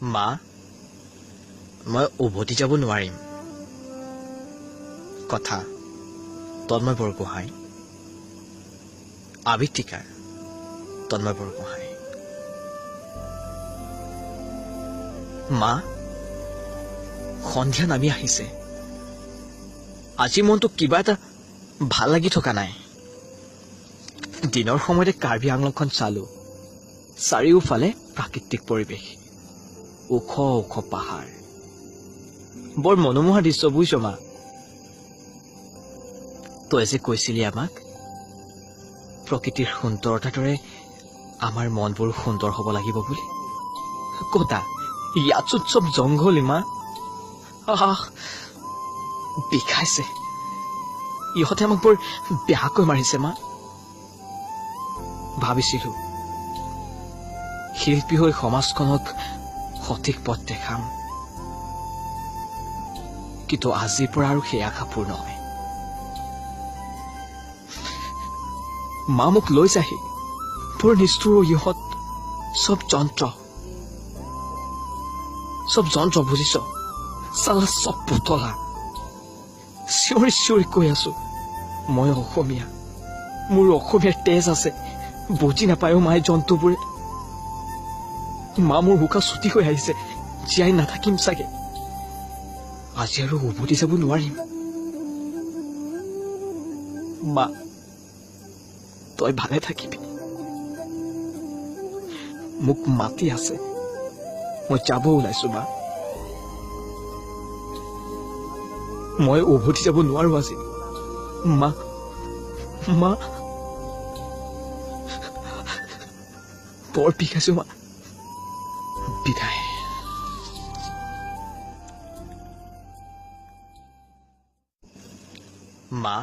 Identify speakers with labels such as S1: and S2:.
S1: মা মই উভতি যাব নোৱাৰিম কথা তন্ময় বৰগোহাঁই আবৃত্তিকাৰ তন্ময় বৰগোহাঁই মা সন্ধিয়া নামি আহিছে আজি মনটো কিবা এটা ভাল লাগি থকা নাই দিনৰ সময়তে কাৰ্বি আংলংখন চালো চাৰিওফালে প্ৰাকৃতিক পৰিৱেশ ওখ ওখ পাহাৰ বৰ মনোমোহা দৃশ্য বুজিছ মা তই যে কৈছিলি আমাক প্ৰকৃতিৰ সুন্দৰতাৰ দৰে আমাৰ মনবোৰ সুন্দৰ হ'ব লাগিব বুলি কতা ইয়াত চব জংঘল ইমা বিষাইছে ইহঁতে আমাক বৰ বেয়াকৈ মাৰিছে মা ভাবিছিলো শিল্পী হৈ সমাজখনক সঠিক পথ দেখাম কিন্তু আজিৰ পৰা আৰু সেই আশা পূৰ্ণ হয় মা মোক লৈ যাহি বৰ নিষ্ঠুৰ ইহঁত চব যন্ত্ৰ বুজিছ চালা চব পুতলা চিঞৰি চিঞৰি কৈ আছো মই অসমীয়া মোৰ অসমীয়াৰ তেজ আছে বুজি নাপায়ো মায়ে জন্তুবোৰে মা মোৰ হুকা ছুটি হৈ আহিছে জীয়াই নাথাকিম চাগে আজি আৰু উভতি যাব নোৱাৰিম মা তই ভালে থাকিবি মোক মাতি আছে মই যাব ওলাইছো মা মই উভতি যাব নোৱাৰো আজি মা মা বৰ বিষাইছো মা বিদায় মা